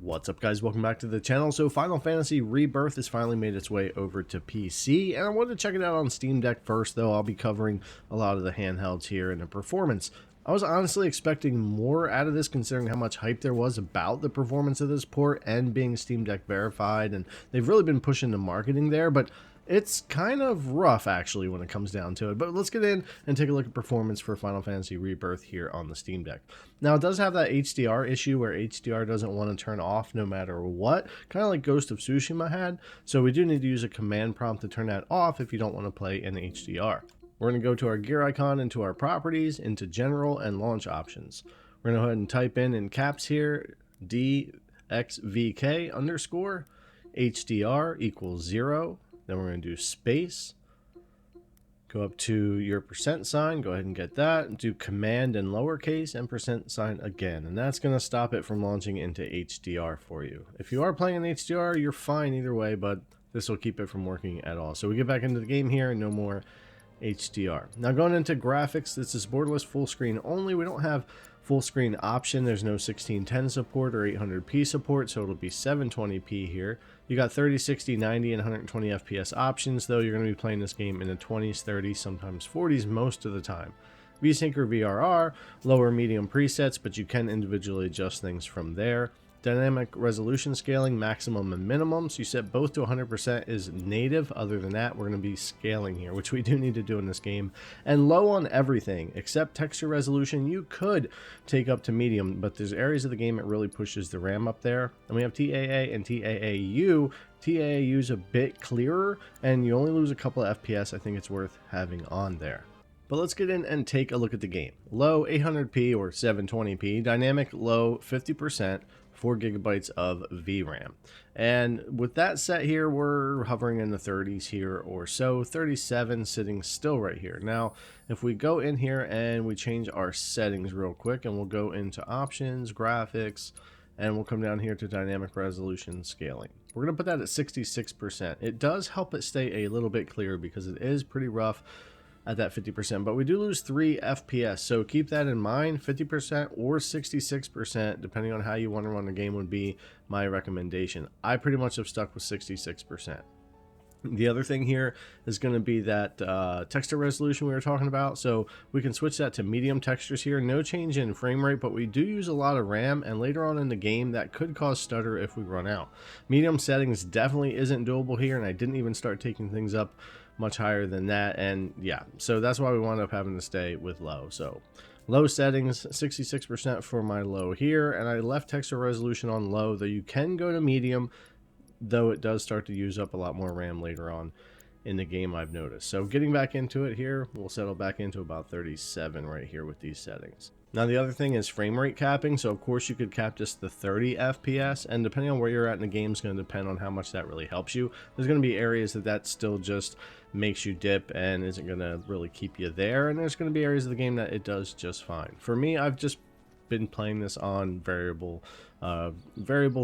What's up, guys? Welcome back to the channel. So Final Fantasy Rebirth has finally made its way over to PC, and I wanted to check it out on Steam Deck first, though. I'll be covering a lot of the handhelds here and the performance. I was honestly expecting more out of this, considering how much hype there was about the performance of this port and being Steam Deck verified, and they've really been pushing the marketing there, but it's kind of rough, actually, when it comes down to it. But let's get in and take a look at performance for Final Fantasy Rebirth here on the Steam Deck. Now, it does have that HDR issue where HDR doesn't want to turn off no matter what, kind of like Ghost of Tsushima had. So we do need to use a command prompt to turn that off if you don't want to play in HDR. We're going to go to our gear icon, into our properties, into general and launch options. We're going to go ahead and type in caps here, DXVK underscore HDR equals 0. Then we're going to do space, go up to your percent sign, go ahead and get that, do command and lowercase and percent sign again, and that's going to stop it from launching into HDR for you. If you are playing in HDR, you're fine either way, but this will keep it from working at all. So we get back into the game here and no more HDR. Now going into graphics, this is borderless full screen only. We don't have full screen option. There's no 1610 support or 800p support, so it'll be 720p here. You got 30, 60, 90, and 120 FPS options, though you're going to be playing this game in the 20s, 30s, sometimes 40s most of the time. VSync or VRR, lower medium presets, but you can individually adjust things from there. Dynamic resolution scaling, maximum and minimum, so you set both to 100% is native. Other than that, we're going to be scaling here, which we do need to do in this game. And low on everything except texture resolution. You could take up to medium, but there's areas of the game that really pushes the RAM up there. And we have TAA and TAAU. TAAU is a bit clearer and you only lose a couple of FPS. I think it's worth having on there. But let's get in and take a look at the game. Low 800p or 720p, dynamic low 50%, 4 gigabytes of VRAM. And with that set here, we're hovering in the 30s here or so, 37 sitting still right here. Now, if we go in here and we change our settings real quick, and we'll go into options, graphics, and we'll come down here to dynamic resolution scaling. We're going to put that at 66%. It does help it stay a little bit clearer because it is pretty rough at that 50%, but we do lose 3 FPS, so keep that in mind. 50% or 66%, depending on how you want to run the game, would be my recommendation. I pretty much have stuck with 66%. The other thing here is going to be that texture resolution we were talking about, so we can switch that to medium textures here. No change in frame rate, but we do use a lot of RAM, and later on in the game that could cause stutter if we run out. Medium settings definitely isn't doable here, and I didn't even start taking things up much higher than that, and yeah, so that's why we wound up having to stay with low. So low settings, 66% for my low here, and I left texture resolution on low, though you can go to medium, though it does start to use up a lot more RAM later on in the game, I've noticed. So getting back into it here, we'll settle back into about 37 right here with these settings. Now the other thing is frame rate capping, so of course you could cap just the 30 FPS, and depending on where you're at in the game is going to depend on how much that really helps you. There's going to be areas that still just makes you dip and isn't going to really keep you there, and there's going to be areas of the game that it does just fine. For me, I've just been playing this on variable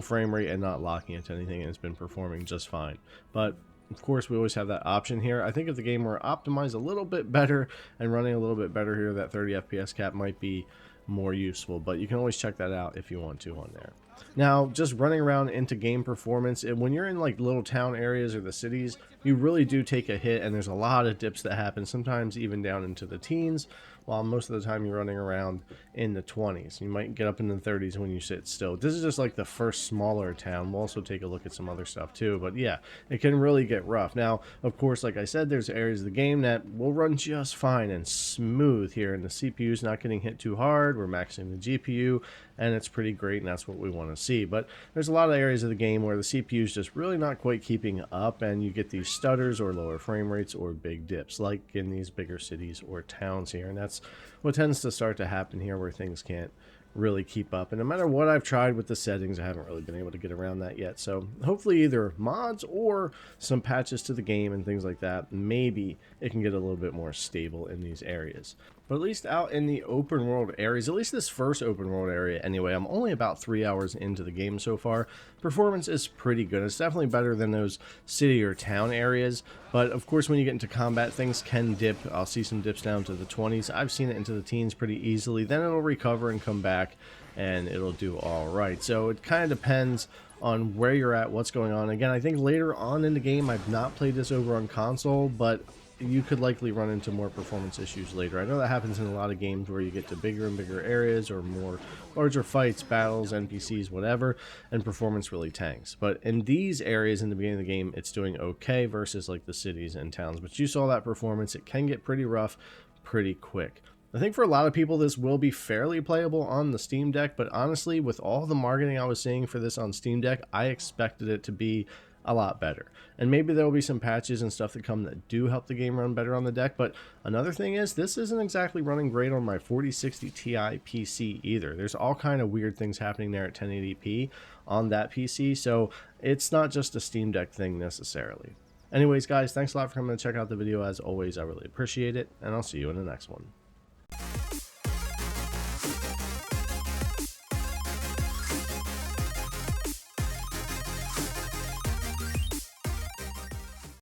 frame rate and not locking it to anything, and it's been performing just fine. But of course, we always have that option here. I think if the game were optimized a little bit better and running a little bit better here, that 30 FPS cap might be more useful, but you can always check that out if you want to on there. Now, just running around into game performance, and when you're in like little town areas or the cities, you really do take a hit, and there's a lot of dips that happen, sometimes even down into the teens, while most of the time you're running around in the 20s. You might get up in the 30s when you sit still. This is just like the first smaller town. We'll also take a look at some other stuff too, but yeah, it can really get rough. Now, of course, like I said, there's areas of the game that will run just fine and smooth here, and the CPU's not getting hit too hard. We're maxing the GPU, and it's pretty great, and that's what we want to see. But there's a lot of areas of the game where the CPU is just really not quite keeping up, and you get these stutters or lower frame rates or big dips, like in these bigger cities or towns here, and that's what tends to start to happen here, where things can't really keep up. And no matter what I've tried with the settings, I haven't really been able to get around that yet. So hopefully either mods or some patches to the game and things like that, maybe it can get a little bit more stable in these areas. But at least out in the open world areas, at least this first open world area anyway, I'm only about 3 hours into the game so far. Performance is pretty good. It's definitely better than those city or town areas. But of course, when you get into combat, things can dip. I'll see some dips down to the 20s. I've seen it into the teens pretty easily. Then it'll recover and come back. and it'll do all right. So it kind of depends on where you're at, what's going on. Again, I think later on in the game, I've not played this over on console, but you could likely run into more performance issues later. I know that happens in a lot of games where you get to bigger and bigger areas or more larger fights, battles, NPCs, whatever, and performance really tanks. But in these areas in the beginning of the game, it's doing okay versus like the cities and towns. But you saw that performance. It can get pretty rough pretty quick. I think for a lot of people this will be fairly playable on the Steam Deck, but honestly, with all the marketing I was seeing for this on Steam Deck, I expected it to be a lot better. And maybe there will be some patches and stuff that come that do help the game run better on the deck, but another thing is this isn't exactly running great on my 4060 Ti PC either. There's all kind of weird things happening there at 1080p on that PC, so it's not just a Steam Deck thing necessarily. Anyways, guys, thanks a lot for coming to check out the video. As always, I really appreciate it, and I'll see you in the next one.